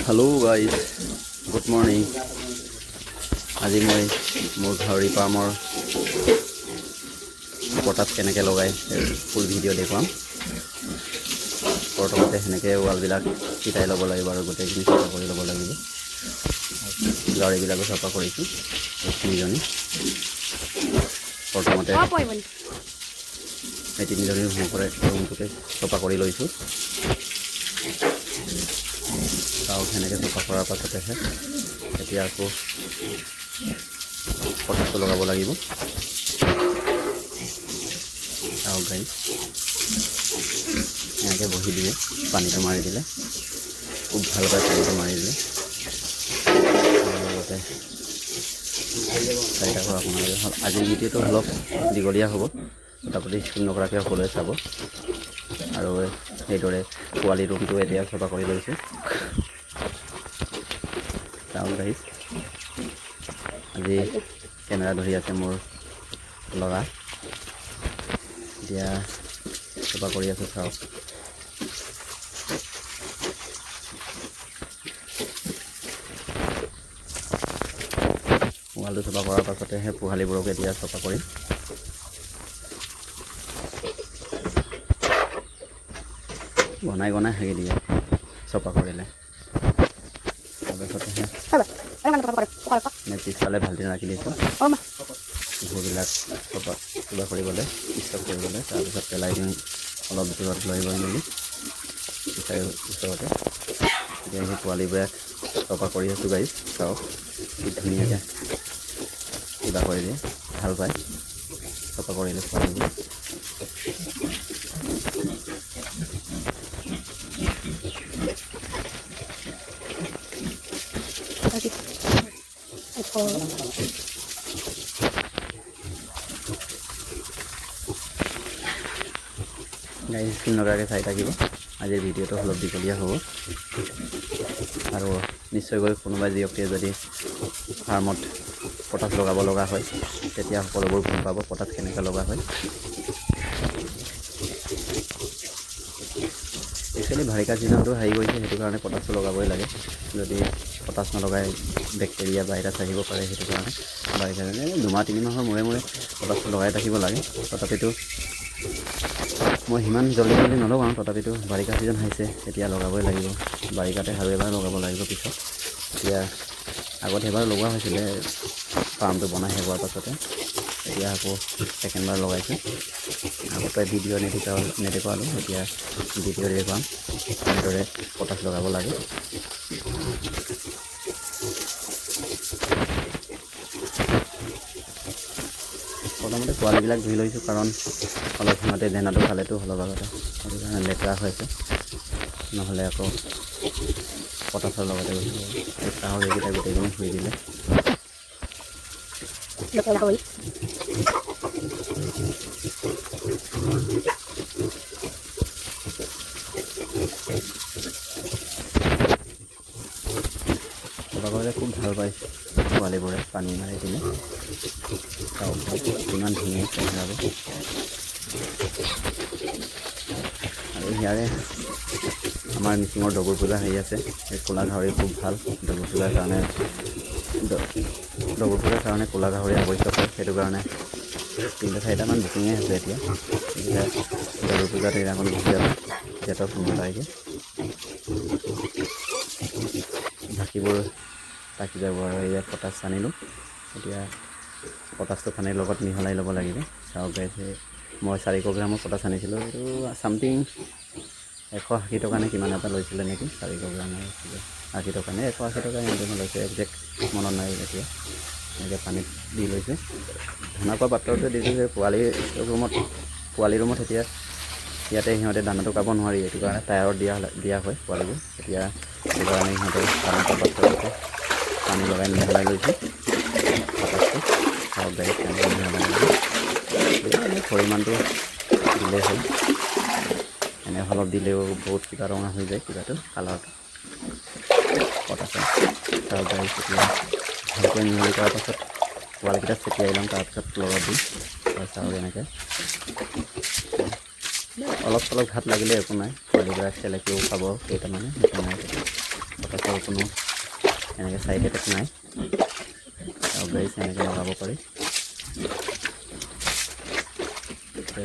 Hello guys good morning আজি মই মোৰ ঘাউৰি পামৰ পটাত কেনেকৈ লগাই ফুল ভিডিঅ' দেখুৱাম। প্ৰথমতে সেনেকৈ ৱালবিলাক চিটাই ল'ব লাগিব আৰু গোটেইখিনি চাফা কৰি ল'ব লাগিব। গাড়ীবিলাকো চাফা কৰিছোঁ তিনিজনী। প্ৰথমতে এই তিনিজনীৰ মুখৰে ৰুমটোকে চাফা কৰি লৈছোঁ। চাওক সেনেকৈ চাফা কৰাৰ পাছতেহে এতিয়া আকৌ পটাটো লগাব লাগিব। চাওক গাইজ এনেকৈ বহি দিয়ে, পানীটো মাৰি দিলে খুব ভালকৈ পানীটো মাৰি দিলে লগতে চাৰিটা পৰা আপোনালোকে হ'ল। আজিৰ ভিডিঅ'টো অলপ দীঘলীয়া হ'ব, তথাপি স্কিপ নকৰাকৈ সকলোৱে চাব। আৰু সেইদৰে পোৱালি ৰুমটো এতিয়া চাফা কৰি লৈছোঁ। চাওক গাইজ আজি কেমেৰা ধৰি আছে মোৰ ল'ৰা, এতিয়া চাফা কৰি আছোঁ। চাওক ৱালটো চাফা কৰাৰ পাছতেহে পোৱালিবোৰক এতিয়া চাফা কৰিম। ঘনাই ঘনাই হাগি দিয়ে চাফা কৰিলে। তাৰপাছতেহে পিছফালে ভালটি ৰাখি দিছোঁ ঘৰবিলাক চাফা কৰিবলৈ ষ্টপ কৰিবলৈ। তাৰপিছত পেলাই দিওঁ অলপ দূৰত লৈ গৈ মেলি পিছাই ওচৰতে। এতিয়া সেই পোৱালিবোৰে চাফা কৰি আছোঁ গাইজ। চাওক কি ধুনীয়াকৈ কিবা কৰি দিয়ে, ভাল পায় চাফা কৰিলে পোৱালিবোৰ। গাইজ স্ক্ৰীন লগাকৈ চাই থাকিব। আজিৰ ভিডিঅ'টো অলপ দীঘলীয়া হ'ব আৰু নিশ্চয়কৈ কোনোবা ব্যক্তিয়ে যদি ফাৰ্মত পটাছ লগাব লগা হয় তেতিয়া সকলোবোৰ গম পাব পটাছ কেনেকৈ লগা হয়। একচুৱেলি বাৰিষা ছিজনটো হাৰি গৈছে, সেইটো কাৰণে পটাছটো লগাবই লাগে। যদি পটাছ নলগাই বেক্টেৰিয়া ভাইৰাছ আহিব পাৰে, সেইটো কাৰণে বাৰিষা দুমাহ তিনিমাহৰ মূৰে মূৰে পটাছটো লগাই থাকিব লাগে। তথাপিতো মই সিমান জলদি নলগাওঁ, তথাপিতো বাৰিষা ছিজন আহিছে এতিয়া লগাবই লাগিব। বাৰিষাতে আৰু এবাৰ লগাব লাগিব পিছত। এতিয়া আগত এবাৰ লগোৱা হৈছিলে ফাৰ্মটো বনাই শেষ হোৱাৰ পাছতে, এতিয়া আকৌ ছেকেণ্ডবাৰ লগাইছোঁ। আগতে ভিডিঅ' নেদেখুৱালোঁ, এতিয়া ভিডিঅ' দেখুৱাম এনেদৰে পটাছ লগাব লাগে। প্ৰথমতে পোৱালিবিলাক ধুই লৈছোঁ, কাৰণ অলপ সিহঁতে দেনাটো খালেতো অলপ আগতে, সেইটো কাৰণে লেতেৰা হৈছে। নহ'লে আকৌ পটাছৰ লগতে চাহৰ এইকেইটা গোটেইখিনি ধুই দিলে। চাফা কৰিলে খুব ভাল পাইছে পোৱালিবোৰে পানী মাৰি দিলে। চাওক ইমান ধুনীয়া চেহেৰাব। আৰু ইয়াৰে আমাৰ মিচিঙৰ ডগুৰ পূজা হেৰি আছে, এই ক'লা গাহৰি খুব ভাল ডগুৰ পূজাৰ কাৰণে। ডগুৰ পূজাৰ কাৰণে ক'লা গাহৰি আৱশ্যক হয়, সেইটো কাৰণে 3-4টামান বুকিঙে আছে এতিয়া ডগুৰ পূজাত এইদিনাখন গুচি যাব জেঠৰ 15 তাৰিখে। বাকীবোৰ থাকি যাব আৰু ইয়াত পটাছ আনিলোঁ। এতিয়া পটাছটো পানীৰ লগত মিহলাই ল'ব লাগিব। চাওক গাইজ মই 400 গ্ৰামৰ পটাছ আনিছিলোঁ, এইটো চামথিং 180 টকা নে কিমান এটা লৈছিলে নেকি। 400 গ্ৰামৰ 80 টকা নে 180 টকা এনেধৰণৰ লৈছে, একজেক্ট মনত নাই। এতিয়া এনেকৈ পানীত দি লৈছোঁ, ধানা খোৱা পাত্ৰতে দিছোঁ যে পোৱালি ৰুমত এতিয়া ইয়াতে সিহঁতে দানাটো খাব নোৱাৰি, এইটো কাৰণে টায়াৰত দিয়া হয় পোৱালিবোৰ। এতিয়া সেইটো কাৰণে সিহঁতৰ ধানা খোৱা পাত্ৰতে পানী লগাই মিহলাই লৈছোঁ পটাছটো। চাওক গাড়ীত কেনেকৈ মিহলাই লৈছোঁ, পৰিমাণটো দিলেই হ'ল। এনে অলপ দিলেও বহুত কিবা ৰঙা হৈ যায়, কিবাটো কালাৰটো পটাছৰ। চাওক গাড়ীত এতিয়া ভালকৈ মিহলি কৰাৰ পাছত ৱালকেইটা ছটিয়াই ল'ম, তাৰপিছত লগত দিম। চাওক এনেকৈ অলপ চলপ ঘাট লাগিলে একো নাই, পোৱালিবিলাক চেলেকিও খাব কেইটামানে, সেইটো নাই। পটাছ পতাছৰ কোনো এনেকৈ ছাইড এফেক্ট নাই। চাওক গাইজ এনেকৈ লগাব পাৰি।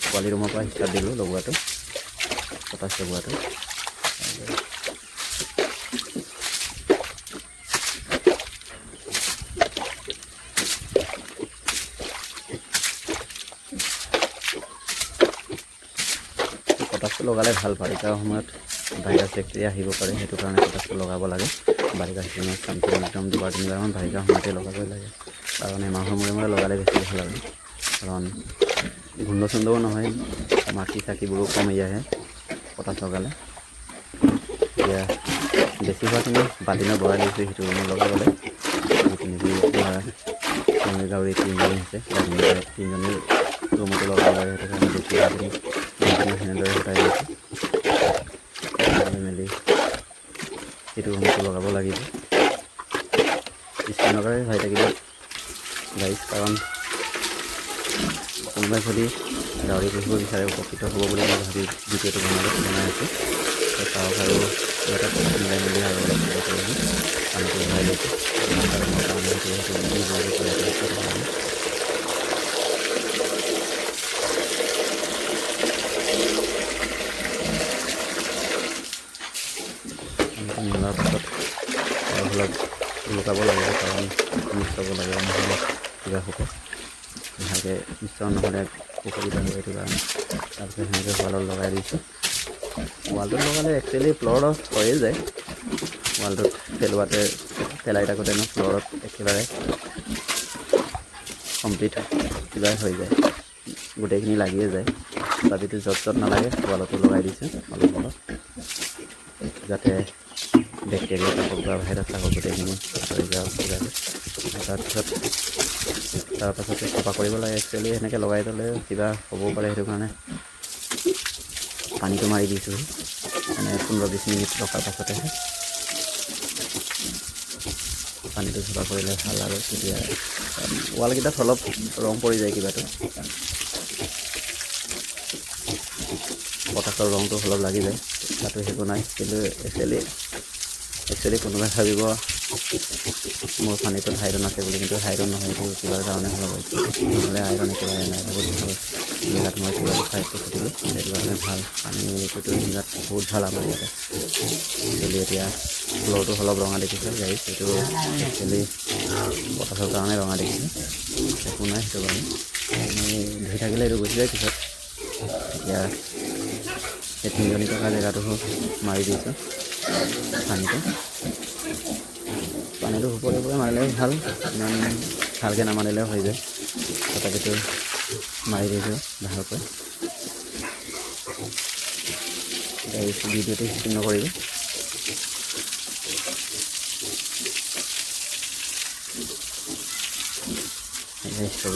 পোৱালি ৰুমৰ পৰা ষ্টাৰ্ট দিলোঁ লগোৱাটো, পটাছ লগোৱাটো। পটাছটো লগালে ভাল, বাৰিষাৰ সময়ত ভাইৰাছ বেক্টেৰিয়া আহিব পাৰে, সেইটো কাৰণে পটাছটো লগাব লাগে। বাৰিষা চিজনত চামথিং একদম 2-3বাৰমান বাৰিষা সময়তে লগাবই লাগে, কাৰণ এমাহৰ মূৰে মূৰে লগালে বেছি ভাল আৰু। কাৰণ গোন্ধ চোন্ধও নহয়, মাখি চাকিবোৰো কম আহে পটাছ লগালে। এতিয়া বেছি হোৱাখিনি বাল্টিঙত ভৰাই লৈছোঁ সিটো ৰুমত লগাবলৈ। গাহৰি 3জনী আছে, 3জনী ৰুমতো লগাব লাগে, সেইটো কাৰণে বেছি হোৱাখিনি সেনেদৰে গোটাই লৈছোঁ। মেলি সেইটো ৰুমতো লগাব লাগিব। স্ক্ৰীণৰে চাই থাকিব গাইজ, কাৰণ কোনোবাই যদি গাহৰি পুহিব বিচাৰে উপকৃত হ'ব বুলি মই ভাবি ভিডিঅ'টো বনাই আছোঁ। চাওক আৰু এটা মিলাই মেলি আৰু পানীটো ভৰাই লৈছোঁ। মিলোৱাৰ পাছত অলপ লুকাব লাগিব, কাৰণ মিক্স হ'ব লাগে, নহ'লে কিবা হ'ব, ভালকৈ মিশ্ৰণ নহ'লে অসুবিধা হ'ব, সেইটো কাৰণে। তাৰপিছত সেনেকৈ ৱালত লগাই দিছোঁ। ৱালটোত লগালে একচুৱেলি ফ্ল'ৰত হৈয়ে যায়, ৱালটোত পেলাই থাকোঁতে ফ্ল'ৰত একেবাৰে কমপ্লিট কিবা হৈ যায়, গোটেইখিনি লাগিয়ে যায়। তথাপিতো য'ত নালাগে ৱালতো লগাই দিছোঁ অলপ অলপ, যাতে বেক্টেৰিয়া থাকক বা ভাইৰাছ থাকক গোটেইখিনি আঁতৰি যাওক কিবাকৈ। তাৰপাছতে চফা কৰিব লাগে। একচুৱেলি সেনেকৈ লগাই থ'লে কিবা হ'বও পাৰে, সেইটো কাৰণে পানীটো মাৰি দিছোঁ, মানে 15-20 মিনিট ৰখাৰ পাছতেহে পানীটো চফা কৰিলে ভাল আৰু। তেতিয়া ৱালকেইটাত অলপ ৰং পৰি যায়, কিবাটো পটাছৰ ৰংটো অলপ লাগি যায়, তাতো একো নাই। কিন্তু একচুৱেলি কোনোবাই ভাবিব মোৰ পানীটোত আইৰণ আছে বুলি, কিন্তু আইৰণ নহয়, এইটো কিবাৰ কাৰণে অলপ নহ'লে আইৰণ একেবাৰে নাই। বহুত ভাল জেগাত মই কিবা চাইডটো ফুটিলোঁ, সেইটো কাৰণে ভাল। পানীটোতো জেগাত বহুত ভাল আমাৰ ইয়াতে। একচুৱেলি এতিয়া ফ্ল'ৰটো অলপ ৰঙা দেখিছে গাইজ, সেইটো একচুৱেলি পটাছৰ কাৰণে ৰঙা দেখিছে, একো নাই। সেইটো কাৰণে ধুই থাকিলে এইটো গুচি যায় পিছত। এতিয়া সেই 3জনী থকা জেগাটো মাৰি দিছোঁ পানীটো ওপৰে ওপৰে মাৰিলে ভাল, ইমান ভালকৈ নামাৰিলেও হৈ যায়। তথাপিতো মাৰি দিছোঁ ভালকৈ। ভিডিঅ'টো স্কিপ নকৰিব।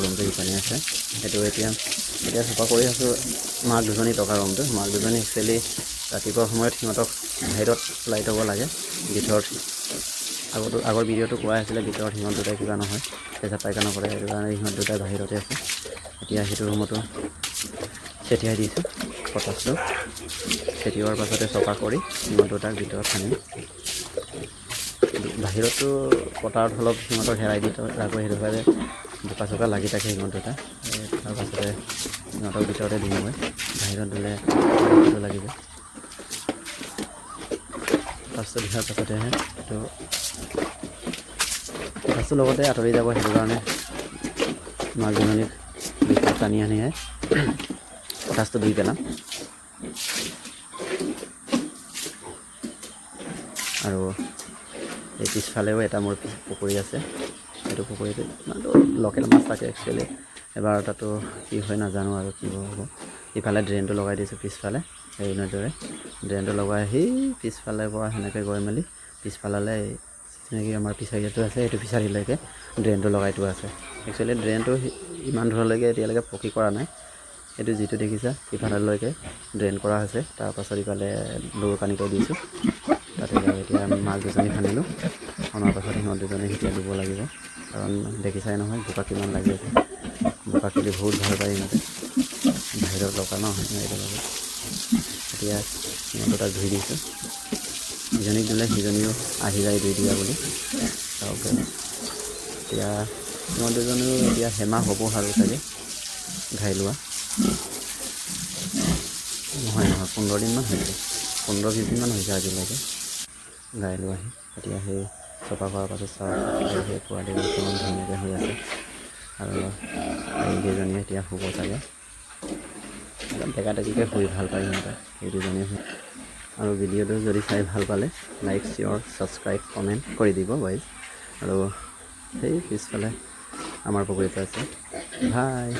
ৰুমটো ইপানী আছে, সেইটো এতিয়া চফা কৰি আছোঁ। মাক 2জনী থকা ৰুমটো, মাক 2জনী একচুৱেলি ৰাতিপুৱাৰ সময়ত সিহঁতক বাহিৰত ওলাই থ'ব লাগে। ভিতৰত আগৰ ভিডিঅ'টো কোৱা আছিলে, ভিতৰত সিহঁত দুটাই কিবা নহয় পেচাব পায়খানা কৰে, সেইটো কাৰণে সিহঁত দুটাই বাহিৰতে আছে। এতিয়া সেইটো ৰুমতো ছটিয়াই দিছোঁ পটাছটো। ছটিওৱাৰ পাছতে চফা কৰি সিহঁত দুটাক ভিতৰত সানি বাহিৰতো পটাৰত অলপ সিহঁতক হেৰাই দি আকৌ সেইটো কাৰণে বোকা চোকা লাগি থাকে সিহঁত দুটা। তাৰপাছতে সিহঁতক ভিতৰতে দিওঁ মই, বাহিৰত দিলে লাগিব। পটাছটো দিয়াৰ পাছতেহে এইটো পটাছটোৰ লগতে আঁতৰি যাব, সেইটো কাৰণে মাক 2জনীক ভিতৰত টানি আনিহে পটাছটো ধুই পেলাম। আৰু এই পিছফালেও এটা মোৰ পুখুৰী আছে, সেইটো পুখুৰীটো লোকেল মাছ থাকে একচুৱেলি। এবাৰ তাতো কি হয় নাজানো আৰু কি হ'ব। ইফালে ড্ৰেইনটো লগাই দিছোঁ পিছফালে, সেইনেদৰে ড্ৰেইনটো লগাই আহি পিছফালে পৰা সেনেকৈ গৈ মেলি পিছফালে চিনাকি আমাৰ ফিচাৰীটো আছে, সেইটো ফিচাৰীলৈকে ড্ৰেইনটো লগাই থোৱা আছে। একচুৱেলি ড্ৰেইনটো ইমান দূৰলৈকে এতিয়ালৈকে পকী কৰা নাই, সেইটো যিটো দেখিছা সিফাললৈকে ড্ৰেইন কৰা হৈছে। তাৰপাছত ইফালে দৌৰ পানীটো দিছোঁ, তাতে এতিয়া মাছ 2জনী খান্দিলোঁ। খন্দাৰ পাছত সিহঁত 2জনী এতিয়া দিব লাগিব, কাৰণ দেখিছাই নহয় বোকা কিমান লাগি আছে। বোকা খেলি বহুত ভাল পায় সিহঁতে, বাহিৰত লগা ন সেইটো লগত। এতিয়া সিহঁত দুটাক ধুই দিছোঁ, ইজনীক দিলে সিজনীও আহি যায় দি দিয়া বুলি। চাওক এতিয়া সিহঁত দুজনীও এতিয়া হেমাহ হ'ব আৰু চাগে ঘাই লোৱা। নহয় 15 দিনমান হৈছে, 15-20 দিনমান হৈছে আজিলৈকে ঘাই লোৱাহি। এতিয়া সেই চফা কৰাৰ পাছত চাওক সেই পোৱালিবোৰ কিমান ধুনীয়াকৈ হৈ আছে। আৰু এইকেইজনীয়ে এতিয়া শুব চাগে, একদম টেকাটেকিকৈ শুই ভাল পায় সিহঁতে এই দুজনীয়ে। আৰু ভিডিঅ'টো যদি চাই ভাল পালে লাইক, শ্বেয়াৰ, ছাবস্ক্ৰাইব, কমেণ্ট কৰি দিব গাইজ। আৰু সেই পিছফালে আমাৰ পুখুৰীটো আছে। বাই।